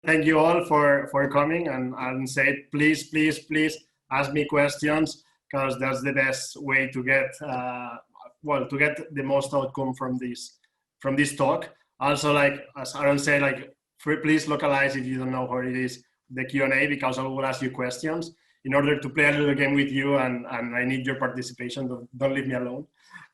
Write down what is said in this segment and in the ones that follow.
thank you all for coming and say, please ask me questions because that's the best way to get, to get the most outcome from this talk. Also, like, as Aaron said, like, please localize if you don't know what it is, the Q&A, because I will ask you questions in order to play a little game with you, and I need your participation. Don't leave me alone.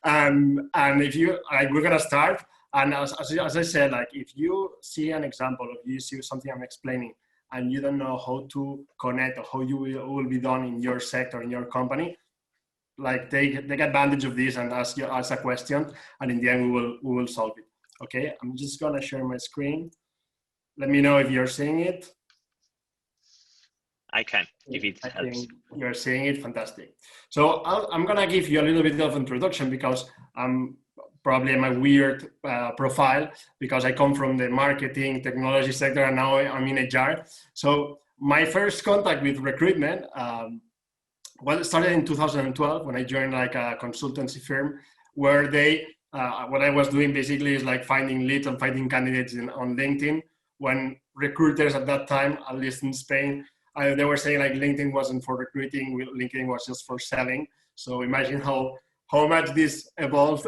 And if you, like, we're gonna start. And as I said, like, if you see an example, if you see something I'm explaining, and you don't know how to connect or how you will be done in your sector, in your company, like, take advantage of this and ask a question, and in the end we will solve it. Okay, I'm just gonna share my screen. Let me know if you're seeing it. I can, if it helps. I think you're seeing it, fantastic. So I'm gonna give you a little bit of introduction because I'm probably my weird profile, because I come from the marketing technology sector and now I'm in HR. So my first contact with recruitment, well, it started in 2012 when I joined like a consultancy firm where they, what I was doing basically is like finding leads and finding candidates on LinkedIn, when recruiters at that time, at least in Spain, they were saying like LinkedIn wasn't for recruiting, LinkedIn was just for selling. So imagine how much this evolved.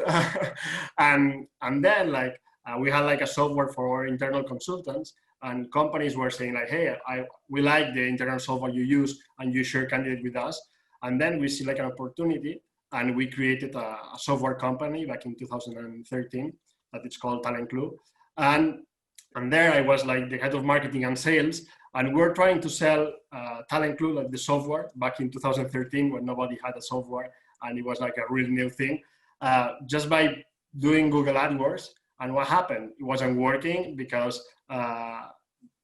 and then like we had like a software for our internal consultants, and companies were saying like, hey, we like the internal software you use and you share candidates with us. And then we see like an opportunity, and we created a software company back in 2013 that it's called Talent Club. And there I was like the head of marketing and sales, and we were trying to sell Talent Club, like the software, back in 2013 when nobody had a software and it was like a really new thing, just by doing Google AdWords. And what happened? It wasn't working because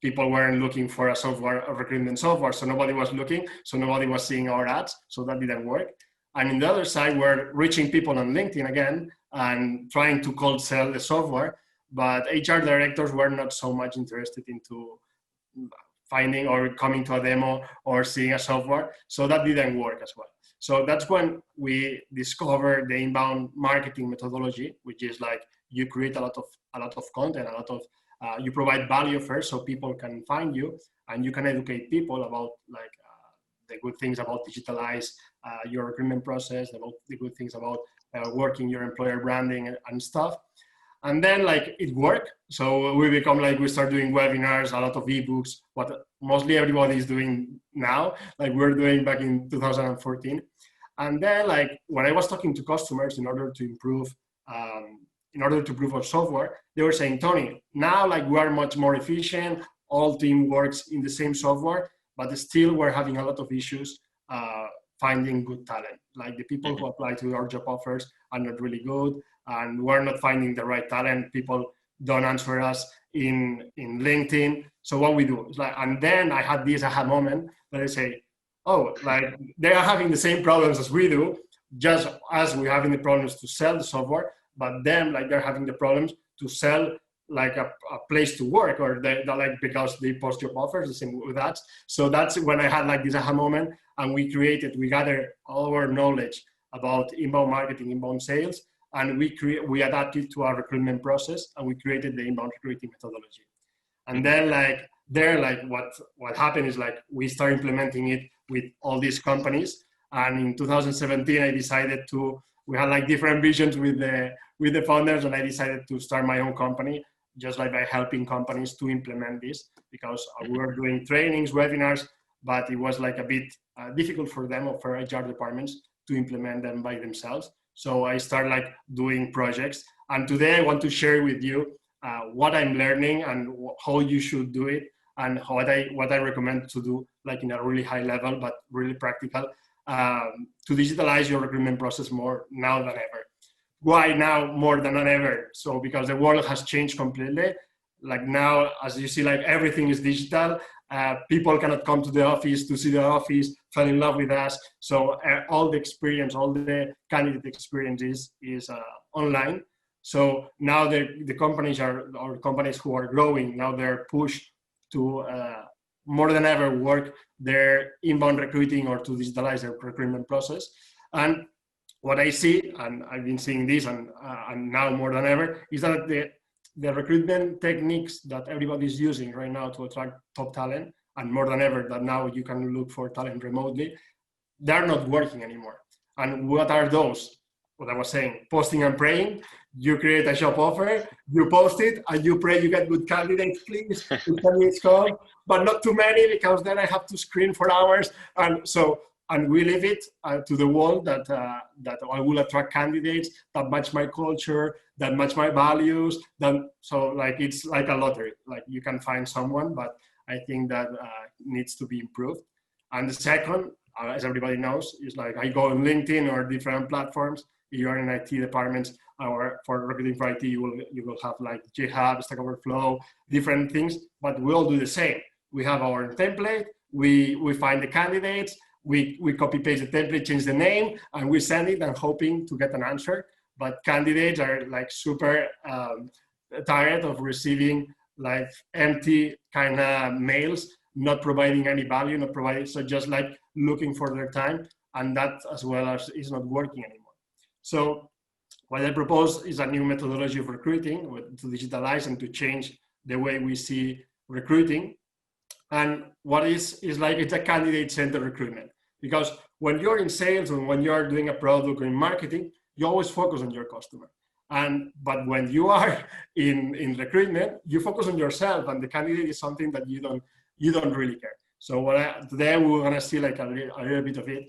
people weren't looking for a software, a recruitment software, so nobody was looking, so nobody was seeing our ads, so that didn't work. And on the other side, we're reaching people on LinkedIn again and trying to cold sell the software, but HR directors were not so much interested into finding or coming to a demo or seeing a software, so that didn't work as well. So that's when we discovered the inbound marketing methodology, which is like you create a lot of content, you provide value first so people can find you, and you can educate people about like the good things about digitalize your recruitment process, about the good things about working your employer branding and stuff. And then like it worked. So we start doing webinars, a lot of ebooks, what mostly everybody is doing now, like we're doing back in 2014. And then like when I was talking to customers in order to improve our software, they were saying, Tony, now like we are much more efficient, all team works in the same software, but still we're having a lot of issues finding good talent. Like the people who apply to our job offers are not really good, and we're not finding the right talent. People don't answer us in LinkedIn. So what we do is like, and then I had this aha moment that I say, oh, like they are having the same problems as we do, just as we're having the problems to sell the software, but them, like they're having the problems to sell like a place to work, or they like, because they post job offers, the same with that. So that's when I had like this aha moment, and we gathered all our knowledge about inbound marketing, inbound sales, and we adapted to our recruitment process, and we created the inbound recruiting methodology. And then what happened is like we started implementing it with all these companies. And in 2017, I decided we had like different visions with the founders, and I decided to start my own company, just like by helping companies to implement this, because we were doing trainings, webinars, but it was like a bit difficult for them or for HR departments to implement them by themselves. So I started like doing projects, and today I want to share with you what I'm learning and how you should do it, and what I recommend to do, like in a really high level but really practical, to digitalize your recruitment process more now than ever. Why now more than ever? So because the world has changed completely. Like now, as you see, like everything is digital. People cannot come to the office to see the office, fall in love with us. So all the experience, all the candidate experience is online. So now the companies who are growing, now they're pushed to more than ever work their inbound recruiting or to digitalize their recruitment process. And what I see, and I've been seeing this, and now more than ever, is that the recruitment techniques that everybody's using right now to attract top talent, and more than ever that now you can look for talent remotely, they're not working anymore. And what are those? What I was saying, posting and praying. You create a job offer, you post it, and you pray you get good candidates, please, with candidates come, but not too many, because then I have to screen for hours. And we leave it to the world that I will attract candidates that match my culture, that match my values. So like it's like a lottery. Like you can find someone, but I think that needs to be improved. And the second, as everybody knows, is like I go on LinkedIn or different platforms. If you are in IT departments or for recruiting for IT, you will have like GitHub, Stack Overflow, different things, but we all do the same. We have our template, we find the candidates, we copy paste the template, change the name, and we send it and hoping to get an answer. But candidates are like super tired of receiving like empty kind of mails, not providing any value, not providing, so just like looking for their time, and that as well as is not working anymore. So what I propose is a new methodology of recruiting to digitalize and to change the way we see recruiting. And what is like, it's a candidate-centered recruitment. Because when you're in sales and when you're doing a product or in marketing, you always focus on your customer. But when you are in recruitment, you focus on yourself, and the candidate is something that you don't really care. So today we're gonna see like a little bit of it.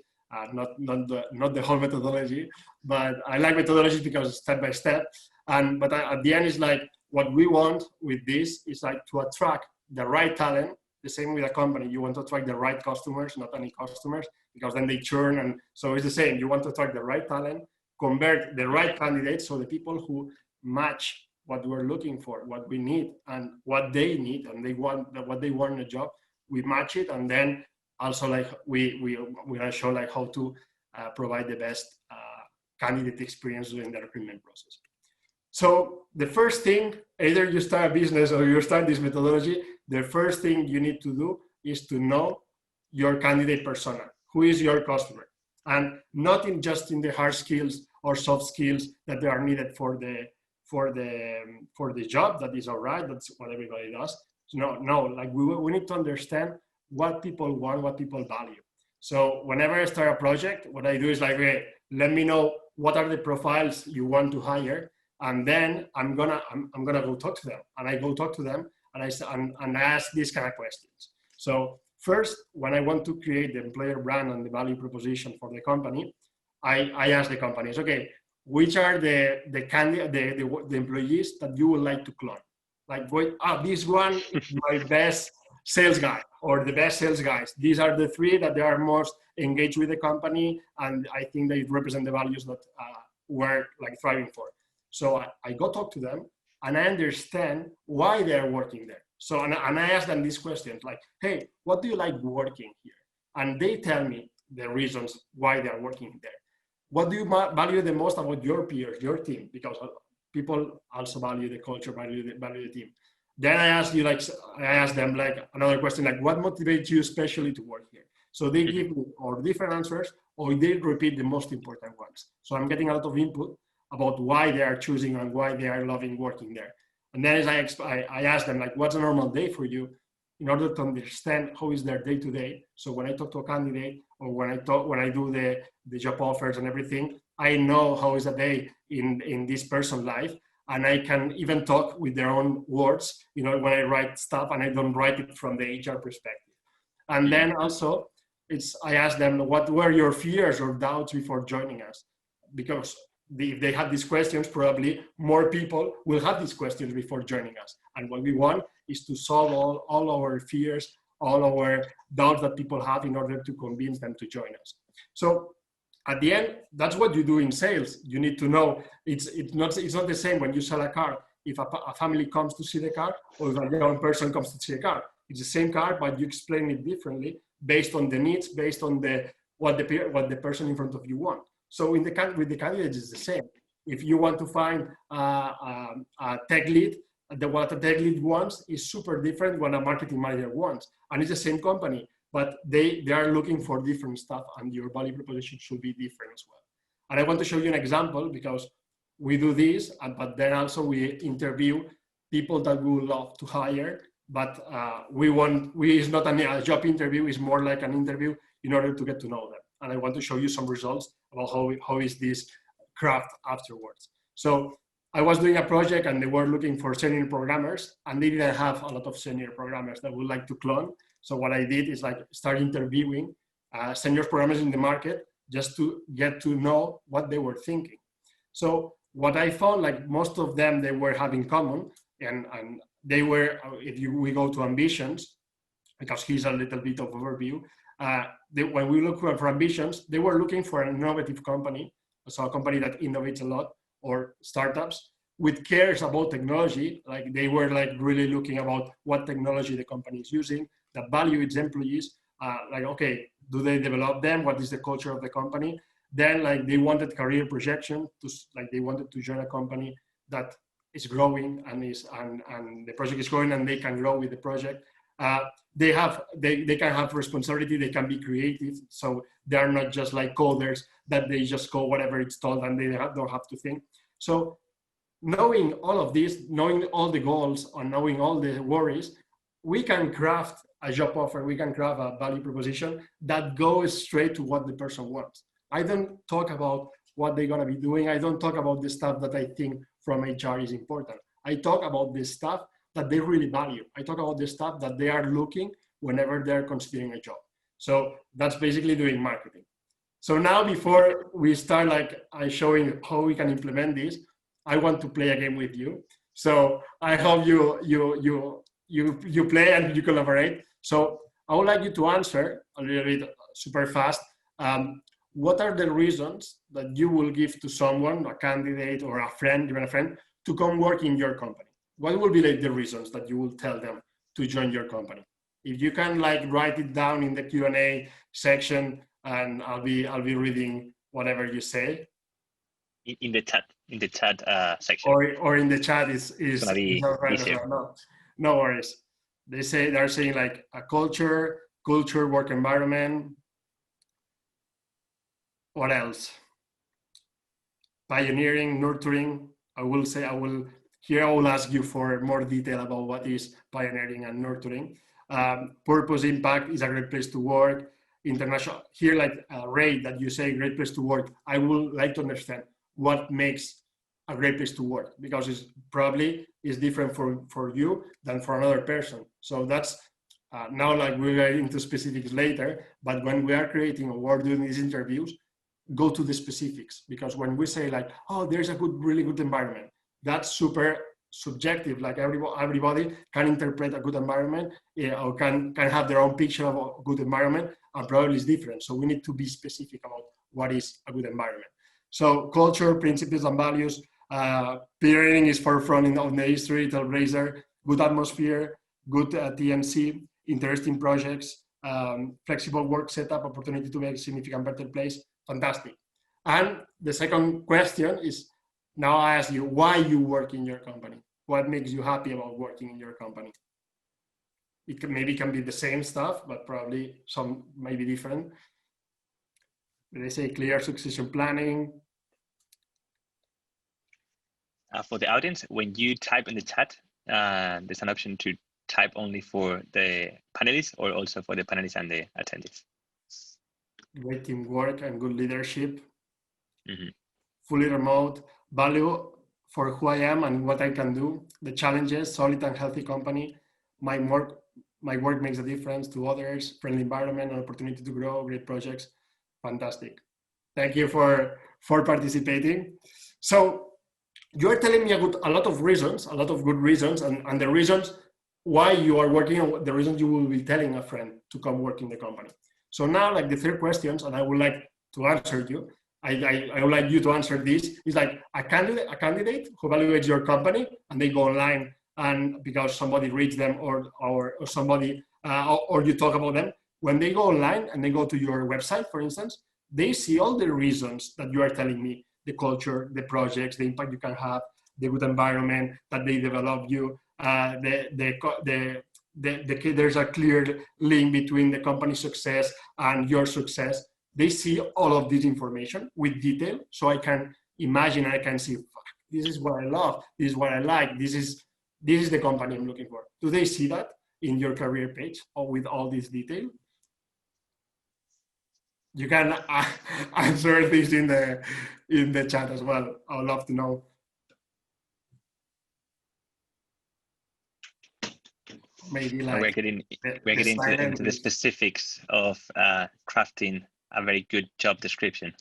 Not the whole methodology, but I like methodology because it's step by step. But at the end, is like what we want with this is like to attract the right talent. The same with a company, you want to attract the right customers, not any customers, because then they churn. And so it's the same. You want to attract the right talent, convert the right candidates, so the people who match what we're looking for, what we need, and what they need, and what they want in a job. We match it, and then also like we're gonna show like how to provide the best candidate experience during the recruitment process. So the first thing, either you start a business or you start this methodology, the first thing you need to do is to know your candidate persona. Who is your customer? And not just in the hard skills or soft skills that they are needed for the job. That is all right. That's what everybody does. No. Like we need to understand what people want, what people value. So whenever I start a project, what I do is like, okay, let me know what are the profiles you want to hire, and then I'm gonna go talk to them. And I go talk to them, and I ask these kind of questions. So first, when I want to create the employer brand and the value proposition for the company, I ask the companies, okay, which are the employees that you would like to clone? Like, this one is my best sales guy, or the best sales guys. These are the three that they are most engaged with the company, and I think they represent the values that we're like thriving for. So I go talk to them, and I understand why they are working there. So and I ask them these questions like, hey, what do you like working here? And they tell me the reasons why they are working there. What do you value the most about your peers, your team? Because people also value the culture, value the team. Then I ask them like another question, like what motivates you especially to work here? So they give me or different answers, or they repeat the most important ones. So I'm getting a lot of input about why they are choosing and why they are loving working there. And then as I ask them like, what's a normal day for you, in order to understand how is their day to day. So when I talk to a candidate, or when I do the job offers and everything, I know how is a day in this person's life. And I can even talk with their own words, when I write stuff, and I don't write it from the HR perspective. And then also, I ask them, what were your fears or doubts before joining us? Because if they have these questions, probably more people will have these questions before joining us. And what we want is to solve all our fears, all our doubts that people have in order to convince them to join us. So at the end, that's what you do in sales. You need to know it's not the same when you sell a car. If a family comes to see the car, or if a young person comes to see a car, it's the same car, but you explain it differently based on the needs, based on what the person in front of you wants. So with the candidates, it's the same. If you want to find a tech lead, what a tech lead wants is super different what a marketing manager wants, and it's the same company. But they are looking for different stuff, and your value proposition should be different as well. And I want to show you an example, because we do this, but then also we interview people that we would love to hire, but it's not a job interview, it's more like an interview in order to get to know them. And I want to show you some results about how is this craft afterwards. So I was doing a project and they were looking for senior programmers, and they didn't have a lot of senior programmers that would like to clone. So what I did is like start interviewing senior programmers in the market just to get to know what they were thinking. So what I found, like most of them, they were having common, and they were, we go to ambitions, because here's a little bit of overview. When we look for ambitions, they were looking for an innovative company, so a company that innovates a lot, or startups with cares about technology. Like they were like really looking about what technology the company is using, that value its employees. Like, okay, do they develop them? What is the culture of the company? Then like they wanted career projection, they wanted to join a company that is growing and the project is growing and they can grow with the project. They can have responsibility, they can be creative. So they are not just like coders that they just code whatever it's told and they don't have to think. So knowing all of this, knowing all the goals and knowing all the worries, we can craft a job offer, we can craft a value proposition that goes straight to what the person wants. I don't talk about what they're gonna be doing. I don't talk about the stuff that I think from HR is important. I talk about the stuff that they really value. I talk about the stuff that they are looking whenever they're considering a job. So that's basically doing marketing. So now before we start, like I'm showing how we can implement this, I want to play a game with you. So I hope you play and you collaborate. So I would like you to answer a little bit super fast. What are the reasons that you will give to someone, a candidate or a friend, even a friend, to come work in your company? What will be like the reasons that you will tell them to join your company? If you can like write it down in the Q&A section, and I'll be reading whatever you say. In the chat section. Or in the chat is all right as well. No worries. They're saying like a culture, work environment. What else? Pioneering, nurturing. I will ask you for more detail about what is pioneering and nurturing. Purpose, impact is a great place to work. International, here like Ray, that you say great place to work. I would like to understand what makes a great place to work, because it's probably is different for you than for another person. So that's now like we'll get into specifics later, but when we are creating or we're doing these interviews, go to the specifics, because when we say like, oh, there's a really good environment, that's super subjective. Like everybody can interpret a good environment, or can have their own picture of a good environment, and probably is different. So we need to be specific about what is a good environment. So culture, principles and values, pioneering is forefront on the history, trailblazer, good atmosphere, good TNC, interesting projects, flexible work setup, opportunity to make a significant better place, fantastic. And the second question is, now I ask you, why you work in your company? What makes you happy about working in your company? It can be the same stuff, but probably some maybe different. They say clear succession planning. For the audience, when you type in the chat, there's an option to type only for the panelists or also for the panelists and the attendees. Great teamwork and good leadership. Mm-hmm. Fully remote, value for who I am and what I can do, the challenges, solid and healthy company, my work makes a difference to others, friendly environment, an opportunity to grow, great projects, fantastic. Thank you for participating. So you're telling me a lot of good reasons, and the reasons why you are working, the reasons you will be telling a friend to come work in the company. So now, like the third questions, and I would like to answer you. I would like you to answer this. Is like a candidate who evaluates your company and they go online, and because somebody reads them or somebody or you talk about them, when they go online and they go to your website, for instance, they see all the reasons that you are telling me: the culture, the projects, the impact you can have, the good environment that they develop you, there's a clear link between the company's success and your success. They see all of this information with detail, so I can imagine, I can see, this is what I love, this is what I like, this is this is the company I'm looking for. Do they see that in your career page or with all this detail? You can answer this in the chat as well. I would love to know. Maybe like we're getting into the specifics of crafting a very good job description.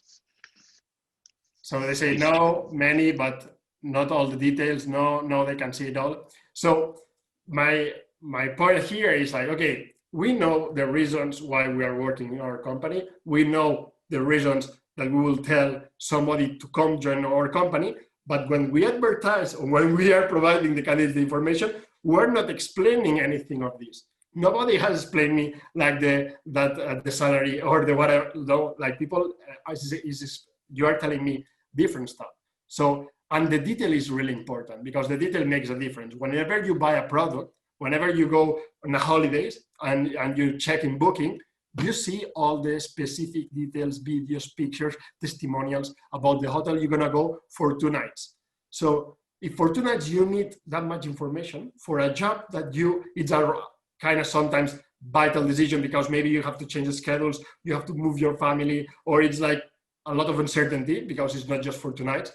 So they say no, many, but not all the details. No, they can see it all. So my point here is like, okay, we know the reasons why we are working in our company. We know the reasons that we will tell somebody to come join our company. But when we advertise or when we are providing the candidates the information, we're not explaining anything of this. Nobody has explained me like the salary or the whatever. No, like people, you are telling me different stuff. So, and the detail is really important because the detail makes a difference. Whenever you buy a product, whenever you go on the holidays and you check in booking, you see all the specific details, videos, pictures, testimonials about the hotel you're gonna go for 2 nights. So if for 2 nights you need that much information for a job that it's a kind of sometimes vital decision because maybe you have to change the schedules, you have to move your family, or it's like a lot of uncertainty because it's not just for 2 nights.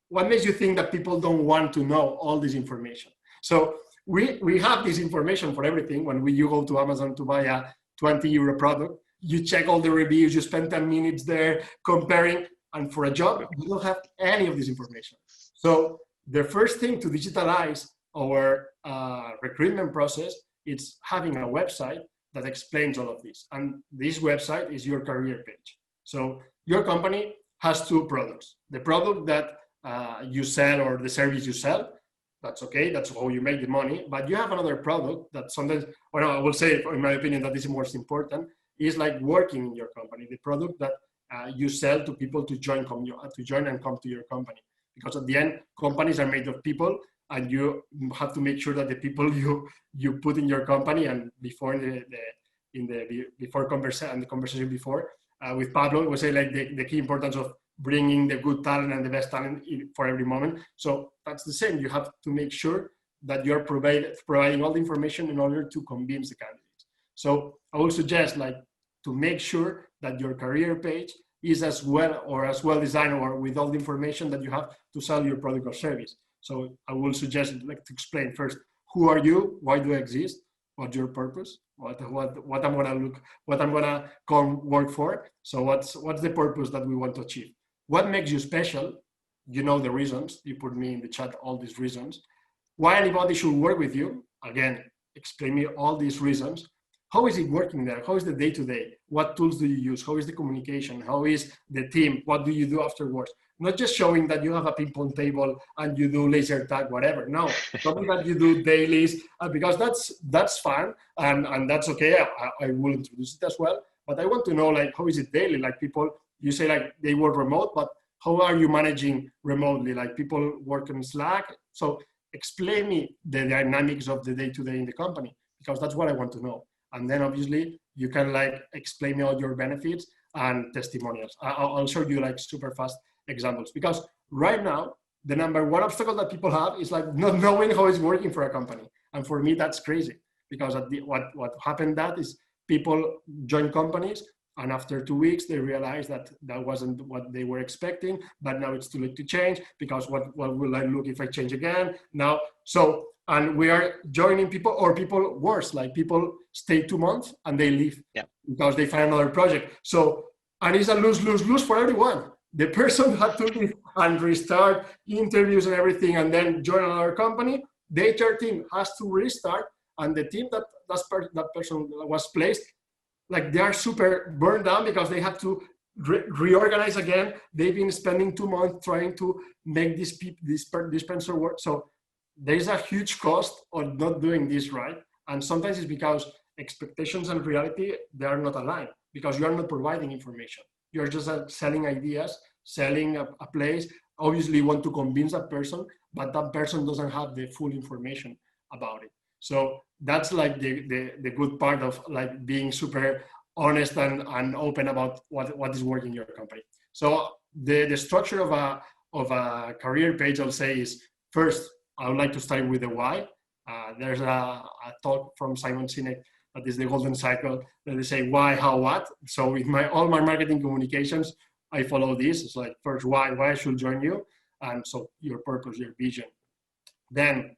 What makes you think that people don't want to know all this information? So we have this information for everything. When you go to Amazon to buy a 20 euro product, you check all the reviews, you spend 10 minutes there comparing, and for a job, you don't have any of this information. So the first thing to digitalize our recruitment process is having a website that explains all of this. And this website is your career page. So your company has 2 products. The product that you sell or the service you sell, that's okay, that's how you make the money. But you have another product that sometimes, or no, I will say, in my opinion, that is most important, is like working in your company, the product that you sell to people to join and come to your company. Because at the end, companies are made of people, and you have to make sure that the people you put in your company, and before the conversation before with Pablo, we say like the key importance of bringing the good talent and the best talent for every moment. So that's the same. You have to make sure that you're providing all the information in order to convince the candidates. So I would suggest like to make sure that your career page is as well designed or with all the information that you have to sell your product or service. So I will suggest like to explain first, who are you? Why do I exist? What's your purpose? What I'm gonna come work for? So what's the purpose that we want to achieve? What makes you special? You know the reasons. You put me in the chat all these reasons. Why anybody should work with you? Again, explain me all these reasons. How is it working there? How is the day-to-day? What tools do you use? How is the communication? How is the team? What do you do afterwards? Not just showing that you have a ping pong table and you do laser tag, whatever. No, something that you do dailies, because that's fun and that's okay. I will introduce it as well. But I want to know like how is it daily? Like people, you say like they work remote, but how are you managing remotely? Like people work in Slack. So explain me the dynamics of the day-to-day in the company, because that's what I want to know. And then obviously you can like explain me all your benefits and testimonials. I'll show you like super fast examples, because right now the number one obstacle that people have is like not knowing how it's working for a company. And for me, that's crazy, because what happened that is people join companies and after 2 weeks they realize that wasn't what they were expecting, but now it's too late to change, because what will I look if I change again now? So, and we are joining people, or people worse, like people stay 2 months and they leave because they find another project. So, and it's a lose for everyone. The person had to leave and restart interviews and everything and then join another company. The HR team has to restart, and the team that person was placed, like they are super burned down because they have to reorganize again. They've been spending 2 months trying to make this dispenser work. So there's a huge cost of not doing this right. And sometimes it's because expectations and reality, they are not aligned, because you are not providing information. You're just selling ideas, selling a place. Obviously you want to convince that person, but that person doesn't have the full information about it. So that's like the good part of like being super honest and open about what is working in your company. So the structure of a career page, I'll say, is first, I would like to start with the why. There's a talk from Simon Sinek that is the golden cycle, that they say why, how, what. So with all my marketing communications, I follow this. It's like, first, why I should join you, and so your purpose, your vision. Then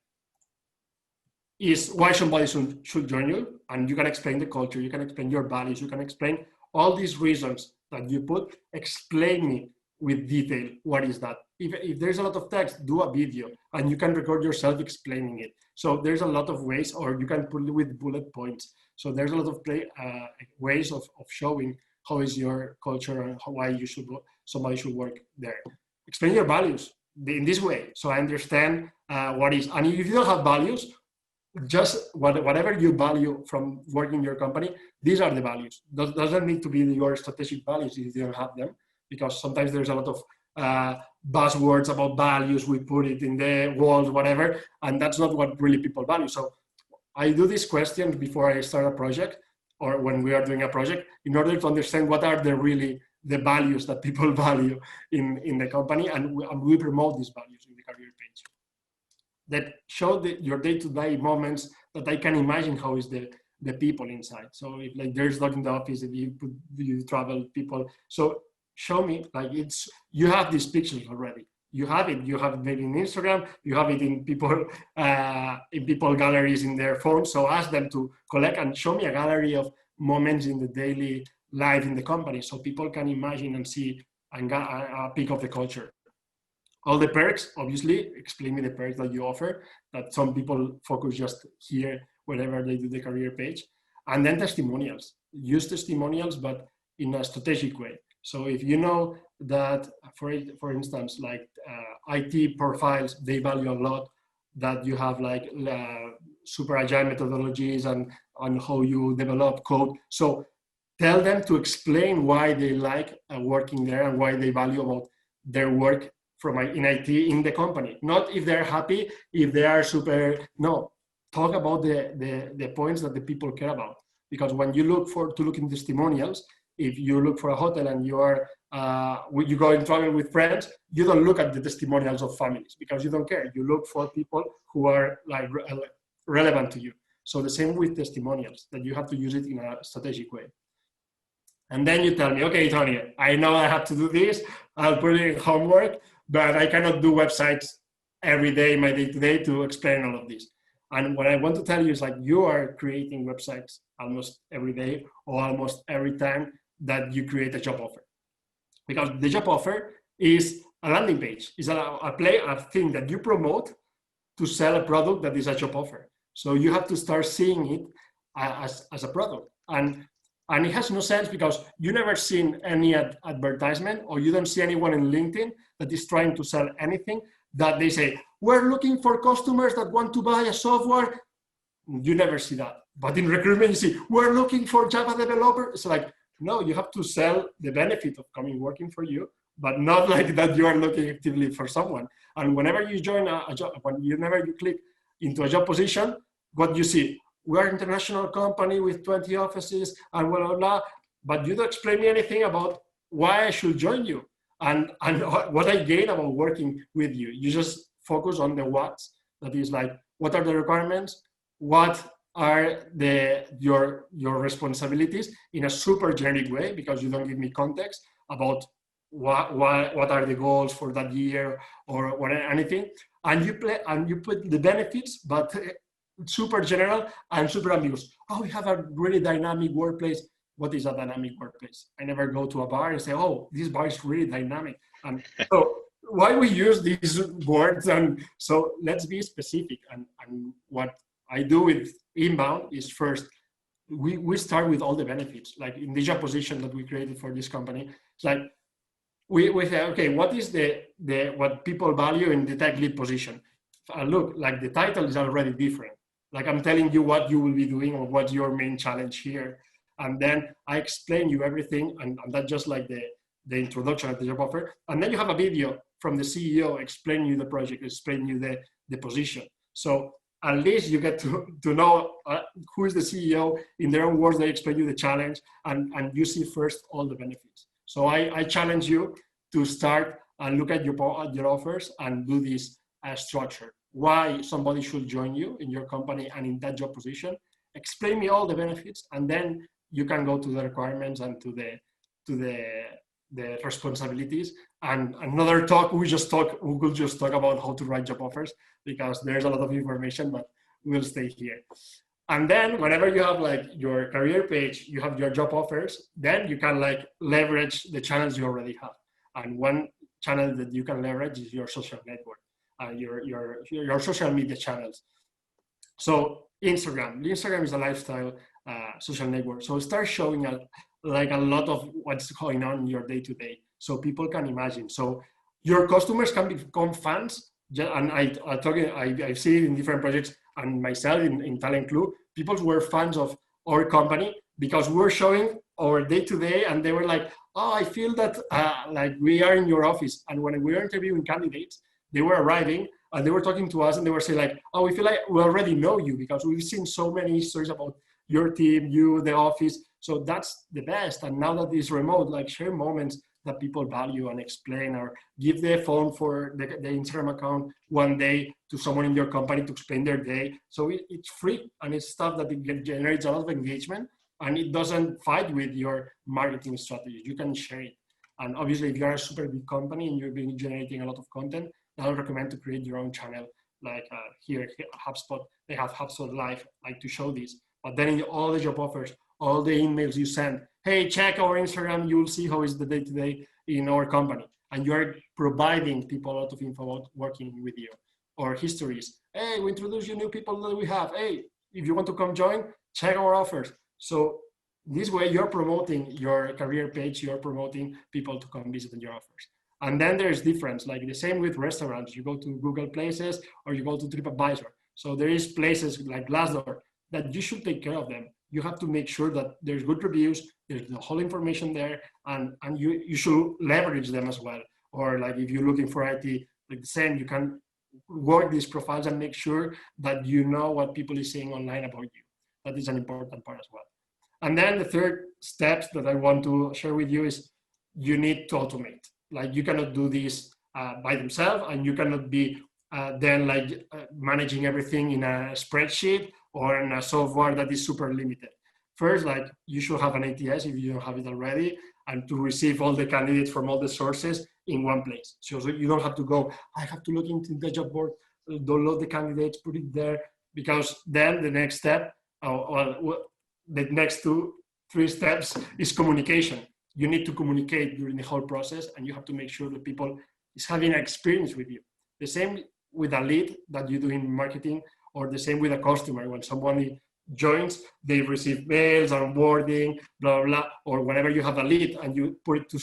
is why somebody should join you, and you can explain the culture, you can explain your values, you can explain all these reasons that you put. Explain me with detail what is that. If there's a lot of text, do a video, and you can record yourself explaining it. So there's a lot of ways, or you can put it with bullet points. So there's a lot of ways of showing how is your culture and why somebody should work there. Explain your values in this way, so I understand what is. And if you don't have values, just whatever you value from working in your company, these are the values. Doesn't need to be your strategic values if you don't have them, because sometimes there's a lot of buzzwords about values. We put it in the walls, whatever, and that's not what really people value. So I do these questions before I start a project, or when we are doing a project, in order to understand what are the values that people value in the company, and we promote these values in the career page that show your day-to-day moments, that I can imagine how is the people inside. So if like there's not in the office, if you travel people, so show me, like you have these pictures already. You have it maybe in Instagram, you have it in people galleries in their phones. So ask them to collect and show me a gallery of moments in the daily life in the company, so people can imagine and see and get a peek of the culture. All the perks, obviously, explain me the perks that you offer, that some people focus just here whenever they do the career page. And then testimonials. Use testimonials, but in a strategic way. So if you know that, for instance, like IT profiles, they value a lot that you have like super agile methodologies and how you develop code. So tell them to explain why they like working there and why they value about their work in IT in the company. Not if they're happy, if they are super, no. Talk about the points that the people care about. Because when you look in testimonials, if you look for a hotel and you go and travel with friends, you don't look at the testimonials of families because you don't care. You look for people who are like relevant to you. So the same with testimonials, that you have to use it in a strategic way. And then you tell me, okay, Toni, I know I have to do this. I'll put it in homework, but I cannot do websites every day, my day-to-day, to explain all of this. And what I want to tell you is like you are creating websites almost every day or almost every time that you create a job offer. Because the job offer is a landing page, is a thing that you promote to sell a product that is a job offer. So you have to start seeing it as a product. And it has no sense because you never seen any advertisement, or you don't see anyone in LinkedIn that is trying to sell anything that they say, we're looking for customers that want to buy a software. You never see that. But in recruitment, you see, we're looking for Java developers. It's like, no, you have to sell the benefit of coming working for you, but not like that you are looking actively for someone. And whenever you join a job, whenever you click into a job position, what you see, we are an international company with 20 offices and blah, blah, blah, but you don't explain me anything about why I should join you and what I gain about working with you. You just focus on the what's, that is like, what are the requirements? What are your responsibilities in a super generic way, because you don't give me context about what are the goals for that year or anything. And you put the benefits, but super general and super ambiguous. Oh, we have a really dynamic workplace. What is a dynamic workplace? I never go to a bar and say, oh, this bar is really dynamic. And so why we use these words? And so let's be specific. And what I do with inbound is first, we start with all the benefits. Like in the job position that we created for this company, it's like we say, okay, what is what people value in the tech lead position? Look, like the title is already different. Like I'm telling you what you will be doing or what's your main challenge here. And then I explain you everything, and that's just like the introduction of the job offer. And then you have a video from the CEO explaining you the project, explaining you the position. So at least you get to know who is the CEO. In their own words, they explain you the challenge, and you see first all the benefits. So I challenge you to start and look at your offers and do this structure. why somebody should join you in your company and in that job position. Explain me all the benefits, and then you can go to the requirements and to the responsibilities. And another talk, we could just talk about how to write job offers, because there's a lot of information, but we'll stay here. And then whenever you have like your career page, you have your job offers, then you can like leverage the channels you already have. And one channel that you can leverage is your social network, your social media channels. So Instagram is a lifestyle social network. So start showing like a lot of what's going on in your day-to-day, so people can imagine. So your customers can become fans. And I've seen it in different projects, and myself in Talent Club, people were fans of our company because we're showing our day-to-day, and they were like, oh, I feel that like we are in your office. And when we were interviewing candidates, they were arriving and they were talking to us, and they were saying like, oh, we feel like we already know you because we've seen so many stories about your team, you, the office. So that's the best. And now that it's remote, like share moments that people value and explain, or give the phone for the Instagram account one day to someone in your company to explain their day. So it's free, and it's stuff that it generates a lot of engagement, and it doesn't fight with your marketing strategy. You can share it. And obviously, if you're a super big company and you've been generating a lot of content, I would recommend to create your own channel. Like here, HubSpot, they have HubSpot Live, like to show this. But then in all the job offers, all the emails you send, hey, check our Instagram, you'll see how is the day-to-day in our company. And you're providing people a lot of info about working with you. Or histories, hey, we introduce you new people that we have. Hey, if you want to come join, check our offers. So this way you're promoting your career page, you're promoting people to come visit your offers. And then there's difference, like the same with restaurants. You go to Google Places or you go to TripAdvisor. So there is places like Glassdoor that you should take care of them. You have to make sure that there's good reviews, there's the whole information there, and you should leverage them as well. Or like if you're looking for IT, like the same, you can work these profiles and make sure that you know what people is saying online about you. That is an important part as well. And then the third steps that I want to share with you is you need to automate. Like you cannot do this by themselves, and you cannot be managing everything in a spreadsheet or in a software that is super limited. First, like you should have an ATS if you don't have it already, and to receive all the candidates from all the sources in one place. So you don't have to go, I have to look into the job board, download the candidates, put it there, because then the next step, the next 2-3 steps is communication. You need to communicate during the whole process, and you have to make sure that people is having an experience with you. The same with a lead that you do in marketing, or the same with a customer. When somebody joins, they receive mails, onboarding, blah, blah, blah, or whenever you have a lead and you put it to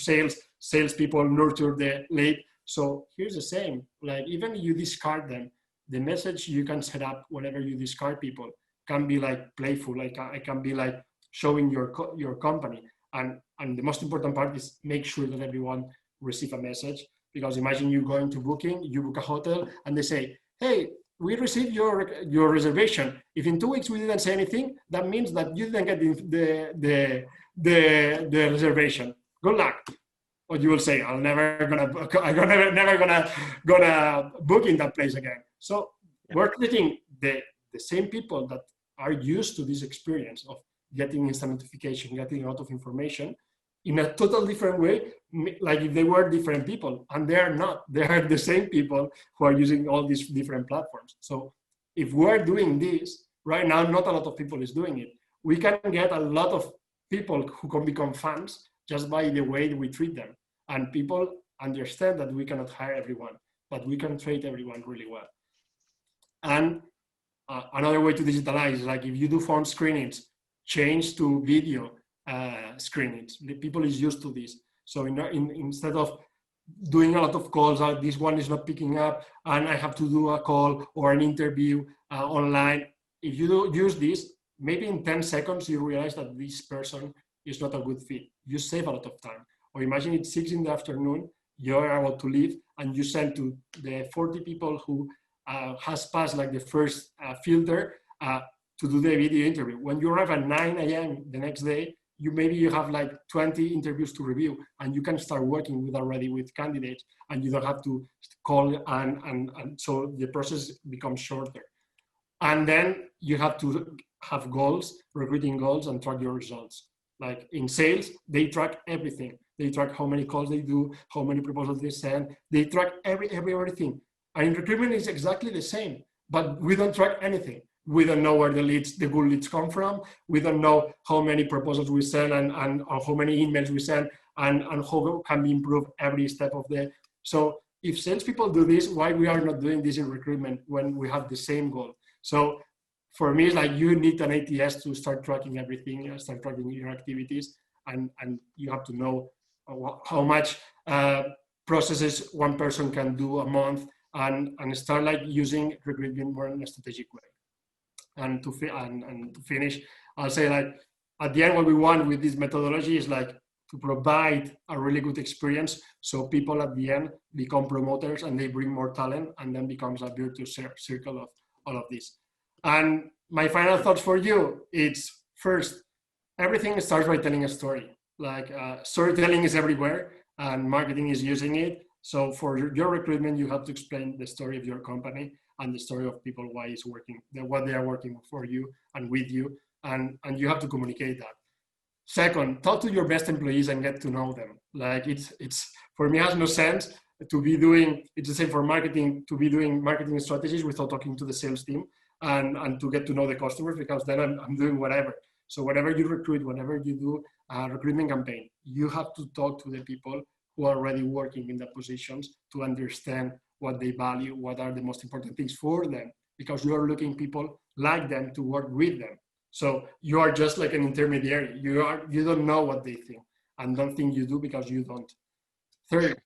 salespeople nurture the lead. So here's the same, like even you discard them, the message you can set up whenever you discard people can be like playful, like I can be like showing your company. And the most important part is make sure that everyone receive a message, because imagine you going to booking, you book a hotel and they say, hey, we received your reservation. If in 2 weeks we didn't say anything, that means that you didn't get the reservation. Good luck. Or you will say, I'm never gonna book in that place again. So we're treating the same people that are used to this experience of getting instant notification, getting a lot of information in a total different way, like if they were different people, and they are not. They are the same people who are using all these different platforms. So if we're doing this, right now, not a lot of people is doing it. We can get a lot of people who can become fans just by the way we treat them. And people understand that we cannot hire everyone, but we can treat everyone really well. And another way to digitalize, like if you do phone screenings, change to video screenings. The people is used to this. So instead of doing a lot of calls, this one is not picking up and I have to do a call or an interview online. If you use this, maybe in 10 seconds, you realize that this person is not a good fit. You save a lot of time. Or imagine it's 6 PM, you're about to leave and you send to the 40 people who has passed like the first filter to do the video interview. When you arrive at 9 AM the next day, maybe you have like 20 interviews to review, and you can start working with candidates, and you don't have to call, and so the process becomes shorter. And then you have to have goals, recruiting goals, and track your results. Like in sales, they track everything. They track how many calls they do, how many proposals they send. They track everything. And in recruitment, it's exactly the same, but we don't track anything. We don't know where the good leads come from. We don't know how many proposals we send and how many emails we send, and how can we improve every step of the. So if salespeople do this, why we are not doing this in recruitment when we have the same goal? So for me, it's like you need an ATS to start tracking everything, start tracking your activities, and you have to know how much processes one person can do a month, and start like using recruitment more in a strategic way. And to finish, I'll say like at the end, what we want with this methodology is like to provide a really good experience, so people at the end become promoters and they bring more talent, and then becomes a virtuous circle of all of this. And my final thoughts for you, it's first, everything starts by telling a story. Like storytelling is everywhere, and marketing is using it. So for your recruitment, you have to explain the story of your company and the story of people, why it's working, what they are working for you and with you, and you have to communicate that. Second, talk to your best employees and get to know them. Like it's for me, it has no sense to be doing, it's the same for marketing, to be doing marketing strategies without talking to the sales team and to get to know the customers, because then I'm doing whatever. So whatever you recruit, whenever you do a recruitment campaign, you have to talk to the people who are already working in the positions to understand what they value, what are the most important things for them, because you are looking people like them to work with them. So you are just like an intermediary. You don't know what they think, and don't think you do because you don't. Third,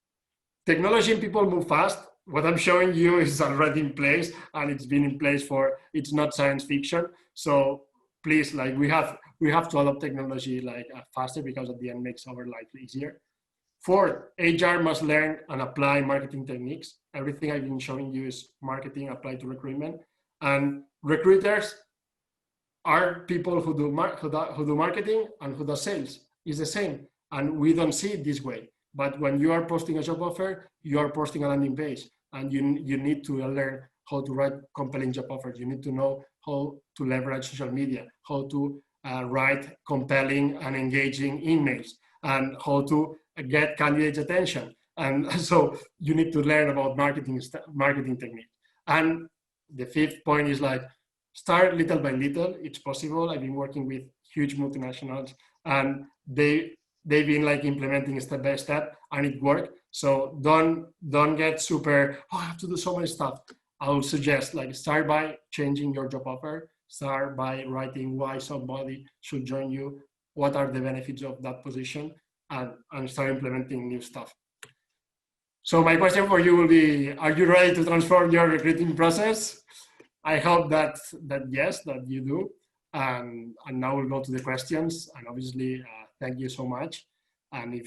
technology and people move fast. What I'm showing you is already in place, and it's been in place it's not science fiction. So please, like we have to adopt technology like faster, because at the end makes our life easier. Fourth, HR must learn and apply marketing techniques. Everything I've been showing you is marketing applied to recruitment, and recruiters are people who do marketing and who do sales. It's the same, and we don't see it this way. But when you are posting a job offer, you are posting a landing page, and you need to learn how to write compelling job offers. You need to know how to leverage social media, how to write compelling and engaging emails, and how to get candidates' attention. And so you need to learn about marketing techniques. And the fifth point is like, start little by little. It's possible. I've been working with huge multinationals, and they've been like implementing step by step, and it worked. So don't get super, I have to do so much stuff. I would suggest like start by changing your job offer, start by writing why somebody should join you, what are the benefits of that position, and start implementing new stuff. So my question for you will be, are you ready to transform your recruiting process? I hope that yes, that you do. And now we'll go to the questions. And obviously, thank you so much. And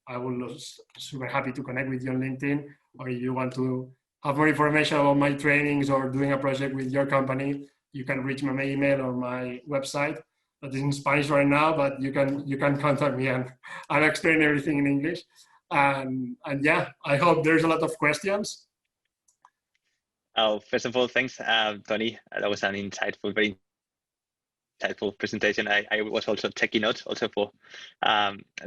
I will be super happy to connect with you on LinkedIn, or if you want to have more information about my trainings or doing a project with your company, you can reach my email or my website. That is in Spanish right now, but you can contact me, and I'll explain everything in English. And yeah, I hope there's a lot of questions. Oh, first of all, thanks, Toni. That was an very insightful presentation. I was also taking notes also for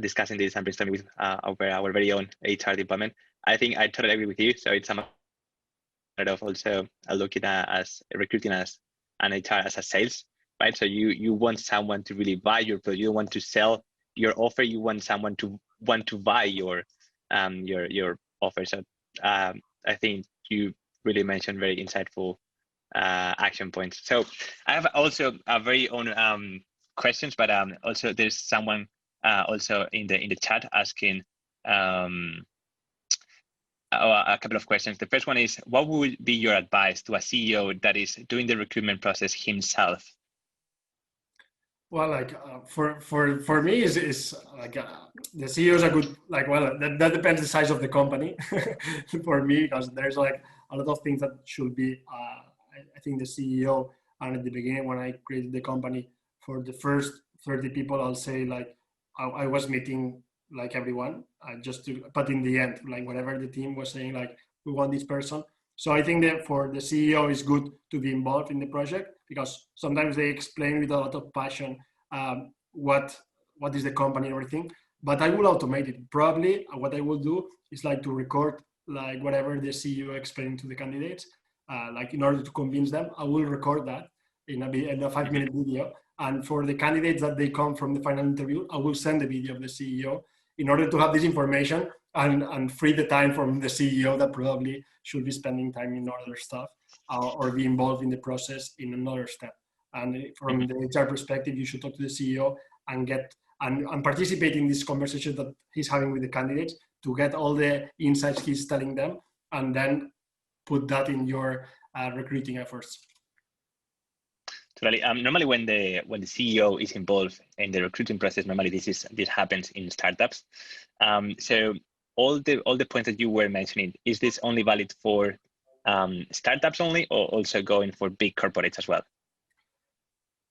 discussing this and brainstorming with our very own HR department. I think I totally agree with you. So it's a matter of also looking at as recruiting as an HR as a sales, right? So you want someone to really buy your product. You don't want to sell your offer. You want someone to want to buy your offer. So I think you really mentioned very insightful action points. So I have also a very own questions, but also there's someone also in the chat asking a couple of questions. The first one is, what would be your advice to a CEO that is doing the recruitment process himself? Well, like for me, is like the CEO is a good, like, well, that depends the size of the company. For me, because there's like a lot of things that should be. I think the CEO, and at the beginning when I created the company, for the first 30 people, I'll say like I was meeting like everyone, but in the end, like whatever the team was saying, like we want this person. So I think that for the CEO, it's good to be involved in the project because sometimes they explain with a lot of passion what is the company and everything. But I will automate it. Probably what I will do is like to record like whatever the CEO explained to the candidates, like in order to convince them. I will record that in a 5-minute video. And for the candidates that they come from the final interview, I will send the video of the CEO in order to have this information and free the time from the CEO that probably should be spending time in other stuff or be involved in the process in another step. And from the HR perspective, you should talk to the CEO and get and participate in this conversation that he's having with the candidates to get all the insights he's telling them, and then put that in your recruiting efforts. Totally. Normally, when the CEO is involved in the recruiting process, normally this happens in startups. So all the points that you were mentioning, is this only valid for startups only, or also going for big corporates as well?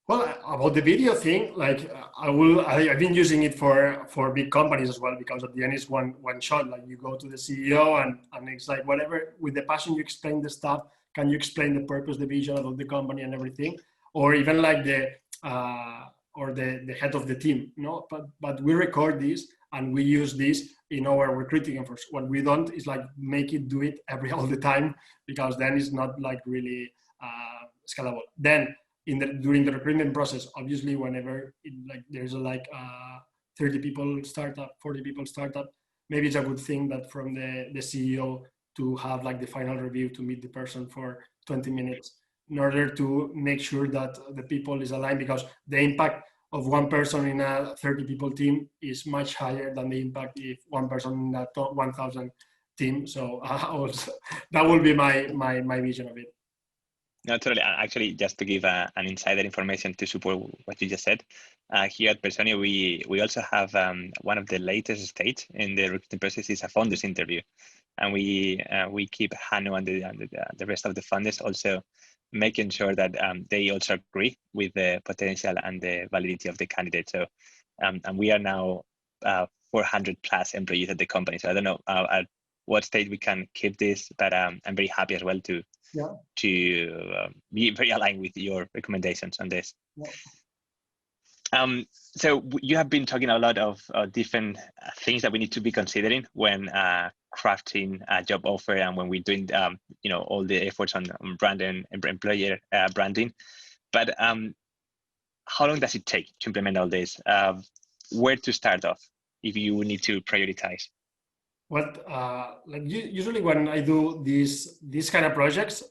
Well, about the video thing, like I've been using it for big companies as well, because at the end it's one shot. Like you go to the CEO and it's like whatever, with the passion you explain the stuff. Can you explain the purpose, the vision of the company and everything, or even like the head of the team, you know? But we record this and we use this in our recruiting efforts. What we don't is like make it do it all the time, because then it's not like really scalable. Then during the recruitment process, obviously, whenever there's a 30 people startup, 40 people startup, maybe it's a good thing that from the CEO to have like the final review, to meet the person for 20 minutes in order to make sure that the people is aligned, because the impact of one person in a 30 people team is much higher than the impact if one person in a 1,000 team. So that will be my vision of it. No, totally. Actually, just to give an insider information to support what you just said, here at Personio, we also have one of the latest stage in the recruiting process is a founders interview, and we keep Hanno and the rest of the founders also making sure that they also agree with the potential and the validity of the candidate. So, and we are now 400 plus employees at the company. So I don't know at what stage we can keep this, but I'm very happy as well to be very aligned with your recommendations on this. Yeah. So you have been talking a lot of different things that we need to be considering when crafting a job offer, and when we're doing all the efforts on brand and employer branding. But how long does it take to implement all this? Where to start off if you need to prioritize? Usually when I do these kind of projects,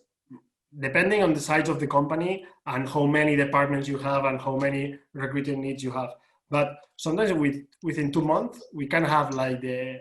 depending on the size of the company and how many departments you have and how many recruiting needs you have, but sometimes within 2 months we can have like the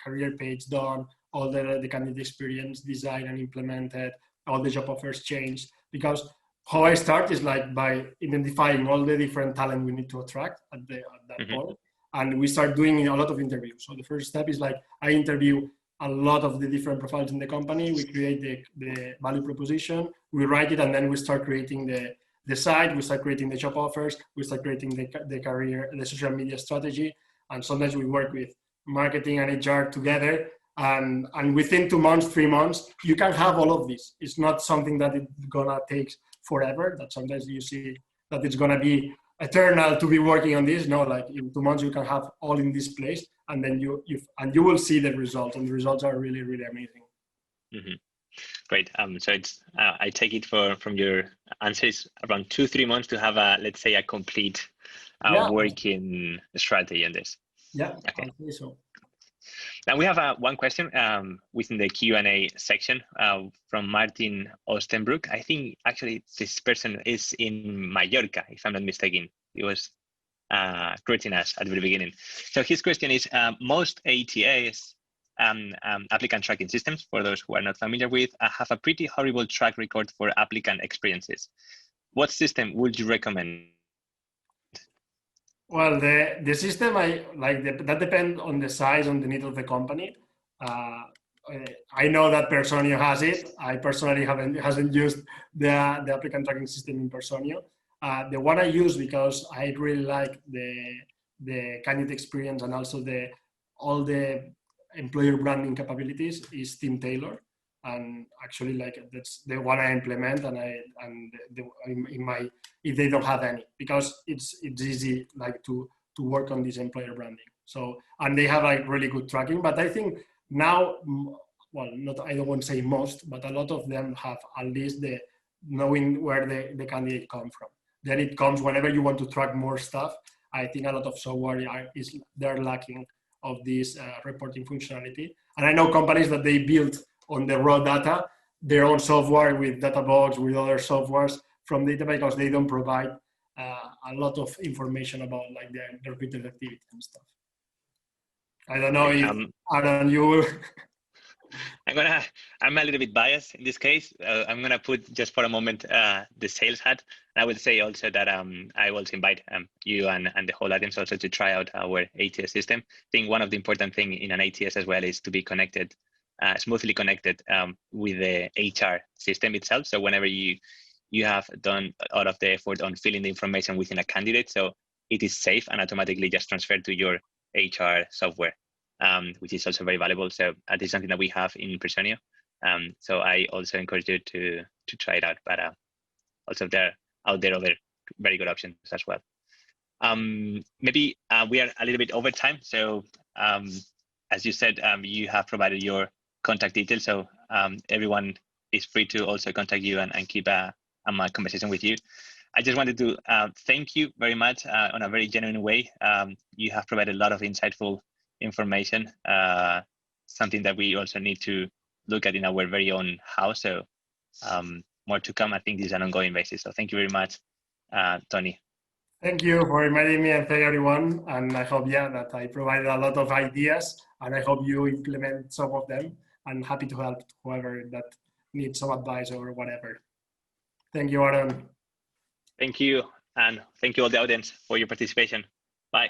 career page done, all the candidate experience designed and implemented, all the job offers changed. Because how I start is like by identifying all the different talent we need to attract at that point. And we start doing a lot of interviews. So the first step is like I interview a lot of the different profiles in the company. We create the value proposition, we write it, and then we start creating the site, we start creating the job offers, we start creating the social media strategy. And sometimes we work with marketing and HR together. And within 2 months, 3 months, you can have all of this. It's not something that it's gonna take forever, that sometimes you see that it's gonna be eternal to be working on this. No, like in 2 months you can have all in this place, and then you will see the results, and the results are really, really amazing. Great. So it's I take it from your answers around 2-3 months to have let's say a complete working strategy on this. Yeah, okay. I think so. Now we have one question within the Q&A section from Martin Ostenbrook. I think actually this person is in Mallorca, if I'm not mistaken. He was greeting us at the very beginning. So his question is, most ATAs, applicant tracking systems, for those who are not familiar with, have a pretty horrible track record for applicant experiences. What system would you recommend? Well, the system that depends on the size and the need of the company. I know that Personio has it. I personally hasn't used the applicant tracking system in Personio. The one I use because I really like the candidate experience and also all the employer branding capabilities is Team Tailor. And actually, like, that's the one I implement, and if they don't have any, because it's easy, like, to work on this employer branding. So, and they have like really good tracking. But I think now, well, not, I don't want to say most, but a lot of them have at least the knowing where the candidate come from. Then it comes whenever you want to track more stuff. I think a lot of software they're lacking of this reporting functionality. And I know companies that they build on the raw data their own software with Databox, with other softwares from data, because they don't provide a lot of information about like the recruitment activity and stuff. I don't know if Aaron, you. I'm a little bit biased in this case. I'm gonna put just for a moment the sales hat. And I would say also that I will invite you and the whole audience also to try out our ATS system. I think one of the important things in an ATS as well is to be connected, smoothly connected with the HR system itself. So whenever you have done a lot of the effort on filling the information within a candidate, so it is safe and automatically just transferred to your HR software. Which is also very valuable. So this is something that we have in Personio. So I also encourage you to try it out. But also there other very good options as well. Maybe we are a little bit over time. So as you said, you have provided your contact details. So everyone is free to also contact you and keep a conversation with you. I just wanted to thank you very much on a very genuine way. You have provided a lot of insightful information, something that we also need to look at in our very own house. So more to come. I think this is an ongoing basis. So thank you very much, Toni. Thank you for inviting me, and thank everyone. And I hope, that I provided a lot of ideas, and I hope you implement some of them. I'm happy to help whoever that needs some advice or whatever. Thank you, Aaron. Thank you. And thank you all the audience for your participation. Bye.